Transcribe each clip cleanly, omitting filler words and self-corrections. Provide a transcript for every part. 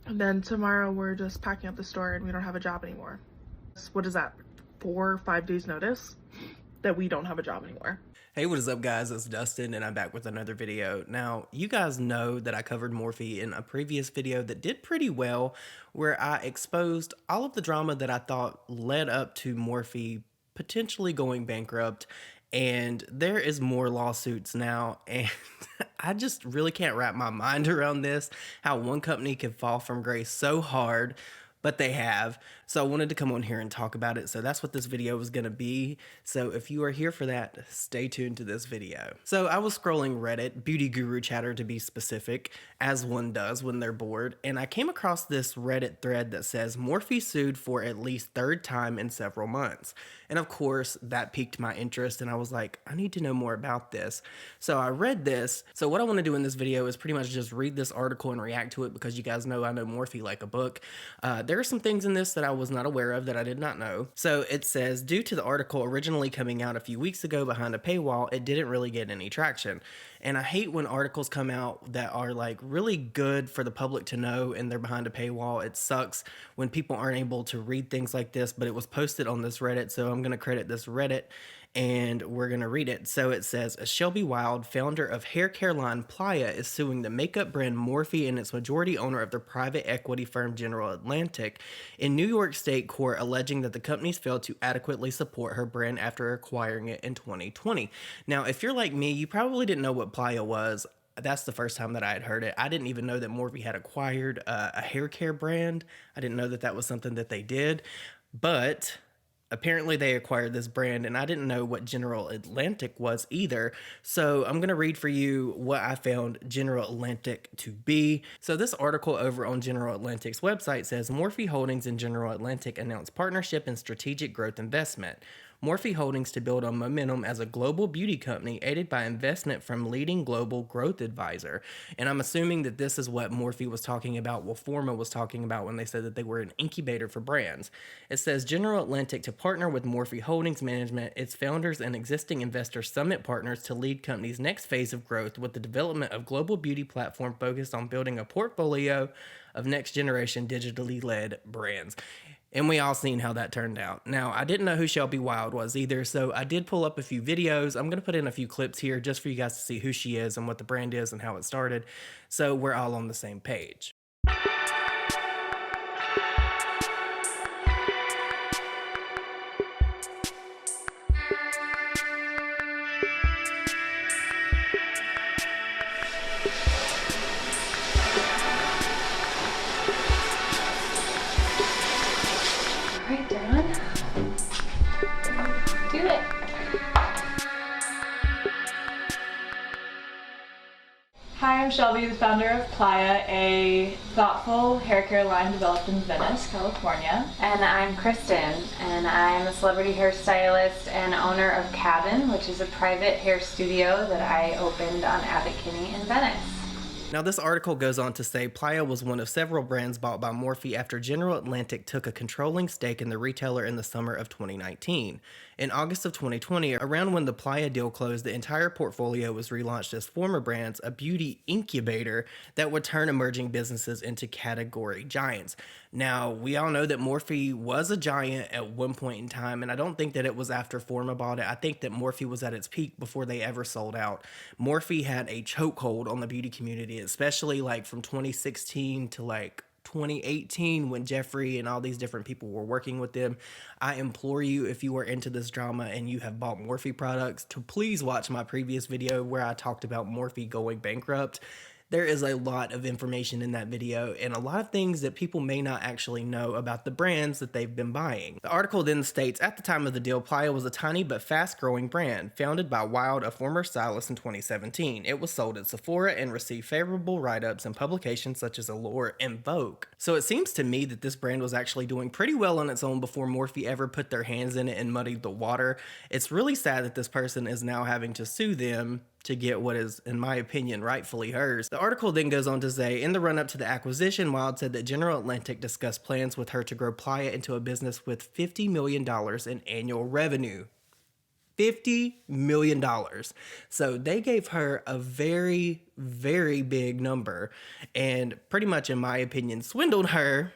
And then tomorrow we're just packing up the store and we don't have a job anymore. What is that? 4 or 5 days notice that we don't have a job anymore. Hey, what is up, guys? It's Dustin, and I'm back with another video. Now, you guys know that I covered Morphe in a previous video that did pretty well, where I exposed all of the drama that I thought led up to Morphe potentially going bankrupt. And there is more lawsuits now, and I just really can't wrap my mind around this, how one company can fall from grace so hard, but they have. So I wanted to come on here and talk about it. So that's what this video was going to be. So if you are here for that, stay tuned to this video. So I was scrolling Reddit, beauty guru chatter to be specific, as one does when they're bored, and I came across this Reddit thread that says Morphe sued for at least third time in several months. And of course, that piqued my interest, and I was like, I need to know more about this. So I read this. So what I want to do in this video is pretty much just read this article and react to it, because you guys know I know Morphe like a book. There are some things in this that I was not aware of, that I did not know. So it says, due to the article originally coming out a few weeks ago behind a paywall, it didn't really get any traction. And I hate when articles come out that are like really good for the public to know and they're behind a paywall. It sucks when people aren't able to read things like this, but it was posted on this Reddit, so I'm going to credit this Reddit and we're going to read it. So it says, a Shelby Wild, founder of haircare line Playa, is suing the makeup brand Morphe and its majority owner of the private equity firm General Atlantic in New York State court, alleging that the companies failed to adequately support her brand after acquiring it in 2020. Now, if you're like me, you probably didn't know what Playa was. That's the first time that I had heard it. I didn't even know that Morphe had acquired a hair care brand. I didn't know that that was something that they did. But apparently they acquired this brand, and I didn't know what General Atlantic was either. So I'm going to read for you what I found General Atlantic to be. So this article over on General Atlantic's website says, Morphe Holdings and General Atlantic announced partnership and strategic growth investment. Morphe Holdings to build on momentum as a global beauty company aided by investment from leading global growth advisor. And I'm assuming that this is what Morphe was talking about, well, Forma was talking about when they said that they were an incubator for brands. It says General Atlantic to partner with Morphe Holdings management, its founders and existing investor summit partners to lead company's next phase of growth with the development of global beauty platform focused on building a portfolio of next generation digitally led brands. And we all seen how that turned out. Now, I didn't know who Shelby Wild was either, so I did pull up a few videos. I'm going to put in a few clips here just for you guys to see who she is and what the brand is and how it started, so we're all on the same page. Right, Dad. Do it. Hi, I'm Shelby, the founder of Playa, a thoughtful hair care line developed in Venice, California. And I'm Kristen, and I'm a celebrity hairstylist and owner of Cabin, which is a private hair studio that I opened on Abbot Kinney in Venice. Now, this article goes on to say Playa was one of several brands bought by Morphe after General Atlantic took a controlling stake in the retailer in the summer of 2019. In August of 2020, around when the Playa deal closed, the entire portfolio was relaunched as Forma Brands, a beauty incubator that would turn emerging businesses into category giants. Now, we all know that Morphe was a giant at one point in time, and I don't think that it was after Forma bought it. I think that Morphe was at its peak before they ever sold out. Morphe had a chokehold on the beauty community, especially like from 2016 to like 2018 when Jeffree and all these different people were working with them. I implore you, if you are into this drama and you have bought Morphe products, to please watch my previous video where I talked about Morphe going bankrupt. There is a lot of information in that video and a lot of things that people may not actually know about the brands that they've been buying. The article then states, at the time of the deal, Playa was a tiny but fast-growing brand, founded by Wild, a former stylist, in 2017. It was sold at Sephora and received favorable write-ups in publications such as Allure and Vogue. So it seems to me that this brand was actually doing pretty well on its own before Morphe ever put their hands in it and muddied the water. It's really sad that this person is now having to sue them to get what is, in my opinion, rightfully hers. The article then goes on to say, in the run-up to the acquisition, Wild said that General Atlantic discussed plans with her to grow Playa into a business with $50 million in annual revenue. $50 million. So they gave her a very, very big number and pretty much, in my opinion, swindled her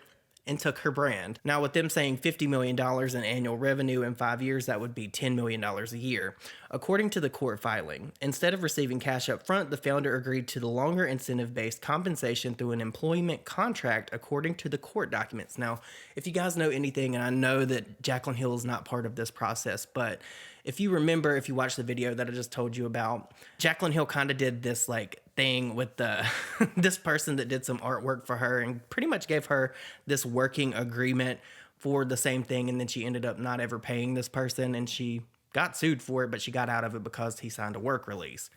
and took her brand. Now, with them saying $50 million in annual revenue in 5 years, that would be $10 million a year. According to the court filing, instead of receiving cash up front, the founder agreed to the longer incentive-based compensation through an employment contract, according to the court documents. Now, if you guys know anything, and I know that Jaclyn Hill is not part of this process, but if you remember, if you watched the video that I just told you about, Jaclyn Hill kind of did this like thing with the this person that did some artwork for her and pretty much gave her this working agreement for the same thing, and then she ended up not ever paying this person, and she got sued for it, but she got out of it because he signed a work release.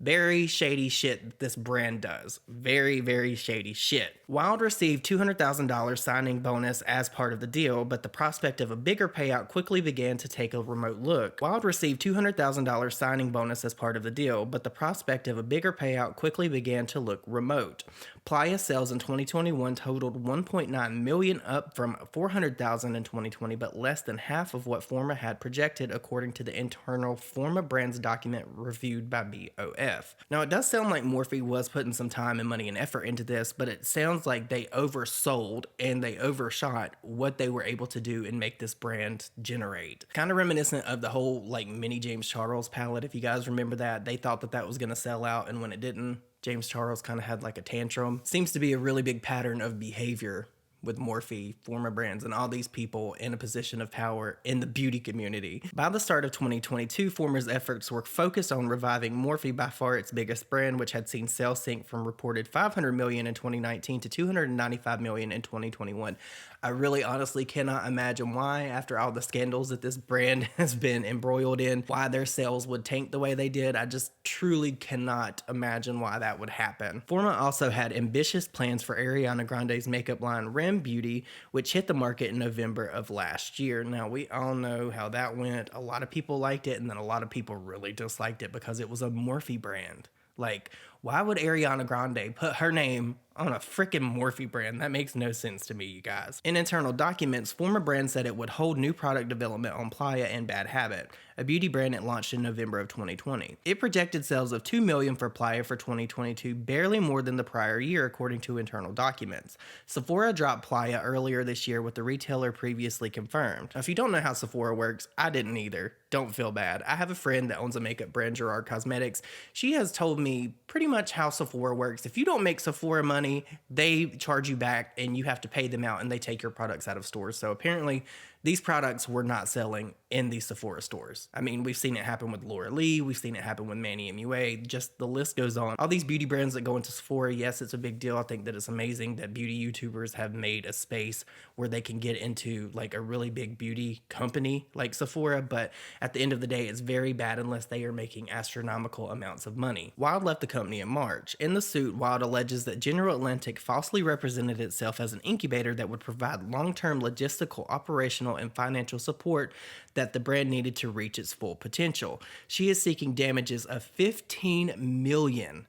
Very shady shit this brand does. Very, very shady shit. Wild received $200,000 signing bonus as part of the deal, but the prospect of a bigger payout quickly began to take a remote look. Wild received $200,000 signing bonus as part of the deal, but the prospect of a bigger payout quickly began to look remote. Playa sales in 2021 totaled $1.9 million, up from $400,000 in 2020, but less than half of what Forma had projected, according to the internal Forma Brands document reviewed by BOF. Now, it does sound like Morphe was putting some time and money and effort into this, but it sounds like they oversold and they overshot what they were able to do and make this brand generate. Kind of reminiscent of the whole like mini James Charles palette. If you guys remember that, they thought that that was going to sell out, and when it didn't, James Charles kind of had like a tantrum. Seems to be a really big pattern of behavior with Morphe, Forma Brands, and all these people in a position of power in the beauty community. By the start of 2022, Forma's efforts were focused on reviving Morphe, by far its biggest brand, which had seen sales sink from reported $500 million in 2019 to $295 million in 2021. I really honestly cannot imagine why, after all the scandals that this brand has been embroiled in, why their sales would tank the way they did. I just truly cannot imagine why that would happen. Forma also had ambitious plans for Ariana Grande's makeup line Rim Beauty, which hit the market in November of last year. Now, we all know how that went. A lot of people liked it, and then a lot of people really disliked it because it was a Morphe brand. Like, why would Ariana Grande put her name on a freaking Morphe brand? That makes no sense to me, you guys. In internal documents, Forma Brand said it would hold new product development on Playa and Bad Habit, a beauty brand it launched in November of 2020. It projected sales of $2 million for Playa for 2022, barely more than the prior year, according to internal documents. Sephora dropped Playa earlier this year, with the retailer previously confirmed. Now, if you don't know how Sephora works, I didn't either. Don't feel bad. I have a friend that owns a makeup brand, Gerard Cosmetics. She has told me pretty much how Sephora works. If you don't make Sephora money, they charge you back and you have to pay them out, and they take your products out of stores. So apparently these products were not selling in these Sephora stores. I mean, we've seen it happen with Laura Lee. We've seen it happen with Manny MUA. Just the list goes on. All these beauty brands that go into Sephora, yes, it's a big deal. I think that it's amazing that beauty YouTubers have made a space where they can get into like a really big beauty company like Sephora. But at the end of the day, it's very bad unless they are making astronomical amounts of money. Wild left the company in March. In the suit, Wild alleges that General Atlantic falsely represented itself as an incubator that would provide long-term logistical, operational, and financial support that the brand needed to reach its full potential. She is seeking damages of $15 million.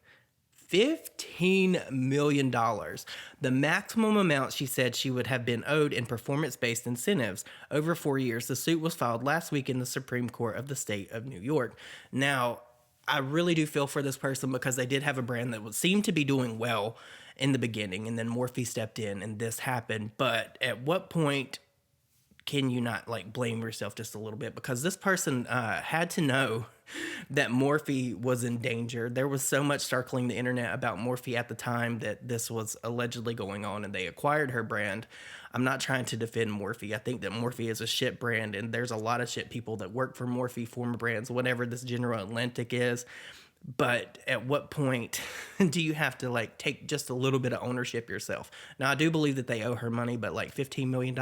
$15 million. The maximum amount she said she would have been owed in performance-based incentives over 4 years. The suit was filed last week in the Supreme Court of the state of New York. Now, I really do feel for this person because they did have a brand that would seem to be doing well in the beginning, and then Morphe stepped in and this happened. But at what point can you not like blame yourself just a little bit? Because this person had to know that Morphe was in danger. There was so much circling the internet about Morphe at the time that this was allegedly going on, and they acquired her brand. I'm not trying to defend Morphe. I think that Morphe is a shit brand, and there's a lot of shit people that work for Morphe, Forma Brands, whatever this General Atlantic is. But at what point do you have to like take just a little bit of ownership yourself? Now, I do believe that they owe her money, but like $15 million,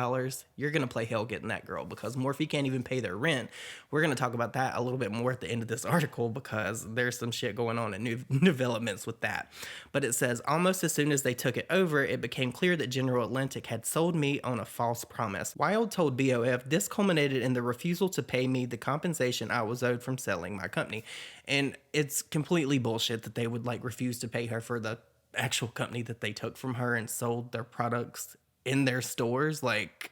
you're going to play hell getting that girl, because Morphe can't even pay their rent. We're going to talk about that a little bit more at the end of this article, because there's some shit going on and new developments with that. But it says, almost as soon as they took it over, it became clear that General Atlantic had sold me on a false promise. Wild told BOF, this culminated in the refusal to pay me the compensation I was owed from selling my company. And it's completely bullshit that they would like refuse to pay her for the actual company that they took from her and sold their products in their stores. Like,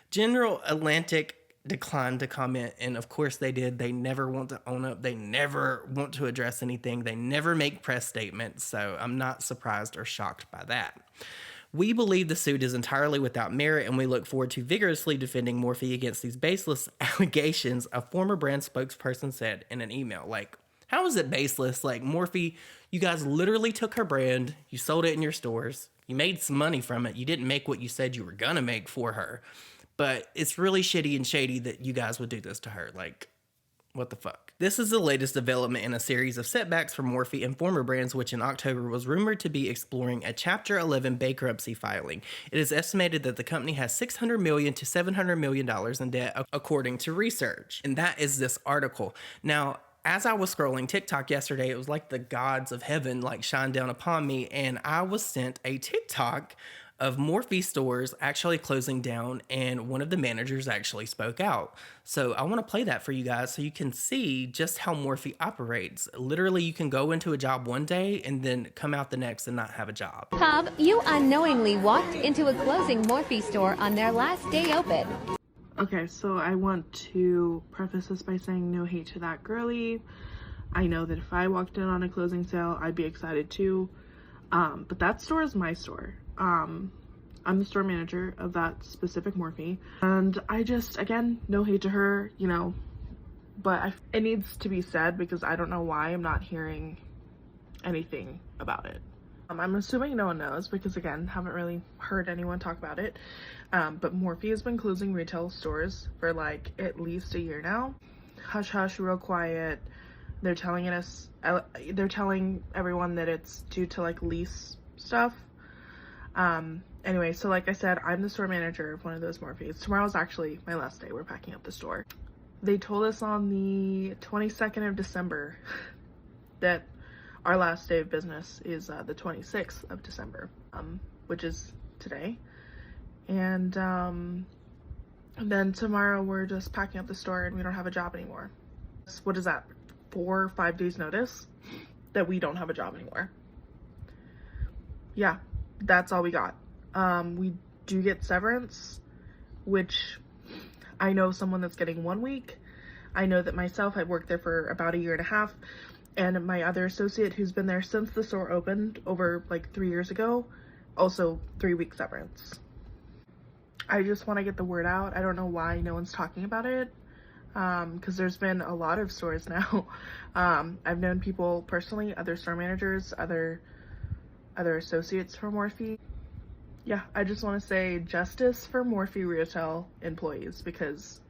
General Atlantic declined to comment, and of course they did. They never want to own up. They never want to address anything. They never make press statements, so I'm not surprised or shocked by that. We believe the suit is entirely without merit, and we look forward to vigorously defending Morphe against these baseless allegations, a former brand spokesperson said in an email. Like, how is it baseless? Like, Morphe, you guys literally took her brand, you sold it in your stores, you made some money from it, you didn't make what you said you were gonna make for her. But it's really shitty and shady that you guys would do this to her. Like, what the fuck? This is the latest development in a series of setbacks for Morphe and former brands, which in October was rumored to be exploring a Chapter 11 bankruptcy filing. It is estimated that the company has $600 million to $700 million in debt, according to research. And that is this article. Now, as I was scrolling TikTok yesterday, it was like the gods of heaven like shined down upon me, and I was sent a TikTok of Morphe stores actually closing down, and one of the managers actually spoke out. So I want to play that for you guys so you can see just how Morphe operates. Literally, you can go into a job one day and then come out the next and not have a job. Cobb, you unknowingly walked into a closing Morphe store on their last day open. Okay, so I want to preface this by saying no hate to that girly. I know that if I walked in on a closing sale, I'd be excited too. But that store is my store. I'm the store manager of that specific Morphe, and I just, again, no hate to her, you know, but it needs to be said because I don't know why I'm not hearing anything about it. I'm assuming no one knows because, again, haven't really heard anyone talk about it, but Morphe has been closing retail stores for like at least a year now. Hush hush, real quiet. They're telling everyone that it's due to like lease stuff. Anyway, so like I said, I'm the store manager of one of those Morphes. Tomorrow's actually my last day. We're packing up the store. They told us on the 22nd of December that our last day of business is the 26th of December, which is today. And then tomorrow we're just packing up the store and we don't have a job anymore. What is that? 4 or 5 days notice that we don't have a job anymore. Yeah, that's all we got. We do get severance, which I know someone that's getting 1 week. I know that myself, I've worked there for about a year and a half, and my other associate who's been there since the store opened over like 3 years ago, also 3-week severance. I just want to get the word out. I don't know why no one's talking about it, because there's been a lot of stores now. I've known people personally, other store managers, other associates for Morphe. Yeah, I just want to say justice for Morphe retail employees because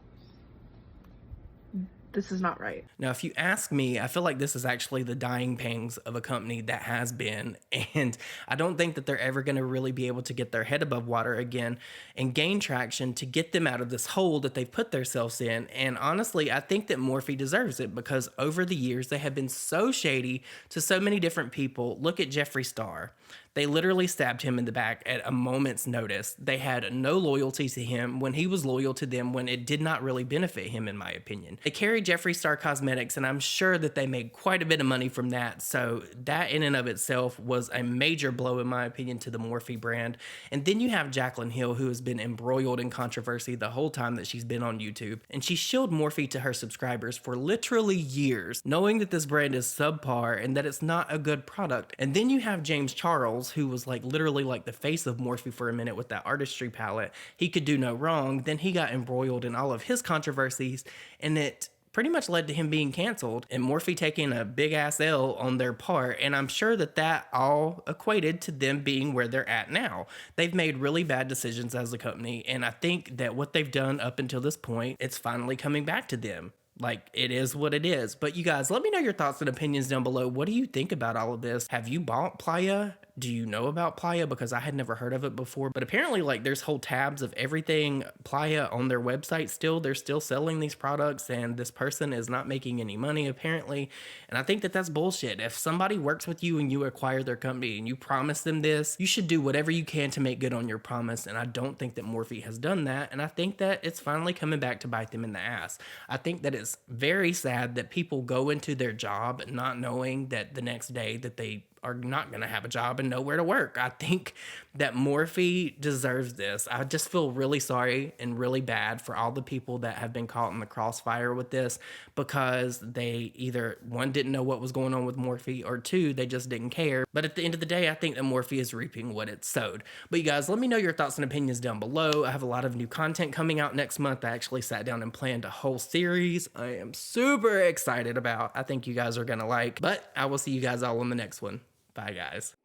this is not right. Now, if you ask me, I feel like this is actually the dying pangs of a company that has been, and I don't think that they're ever going to really be able to get their head above water again and gain traction to get them out of this hole that they've put themselves in. And honestly, I think that Morphe deserves it because over the years, they have been so shady to so many different people. Look at Jeffree Star. They literally stabbed him in the back at a moment's notice. They had no loyalty to him when he was loyal to them when it did not really benefit him, in my opinion. They carried Jeffree Star Cosmetics, and I'm sure that they made quite a bit of money from that. So that in and of itself was a major blow, in my opinion, to the Morphe brand. And then you have Jaclyn Hill, who has been embroiled in controversy the whole time that she's been on YouTube. And she shilled Morphe to her subscribers for literally years, knowing that this brand is subpar and that it's not a good product. And then you have James Charles, who was like literally like the face of Morphe for a minute with that artistry palette. He could do no wrong. Then he got embroiled in all of his controversies, and it pretty much led to him being canceled and Morphe taking a big ass L on their part. And I'm sure that that all equated to them being where they're at now. They've made really bad decisions as a company, and I think that what they've done up until this point, it's finally coming back to them. Like, it is what it is. But you guys, let me know your thoughts and opinions down below. What do you think about all of this? Have you bought Playa? Do you know about Playa? Because I had never heard of it before. But apparently, like, there's whole tabs of everything Playa on their website still. They're still selling these products, and this person is not making any money, apparently. And I think that that's bullshit. If somebody works with you and you acquire their company and you promise them this, you should do whatever you can to make good on your promise. And I don't think that Morphe has done that. And I think that it's finally coming back to bite them in the ass. I think that it's very sad that people go into their job not knowing that the next day that they are not going to have a job and nowhere to work. I think that Morphe deserves this. I just feel really sorry and really bad for all the people that have been caught in the crossfire with this, because they either, one, didn't know what was going on with Morphe, or two, they just didn't care. But at the end of the day, I think that Morphe is reaping what it sowed. But you guys, let me know your thoughts and opinions down below. I have a lot of new content coming out next month. I actually sat down and planned a whole series I am super excited about. I think you guys are gonna like. But I will see you guys all on the next one. Bye, guys.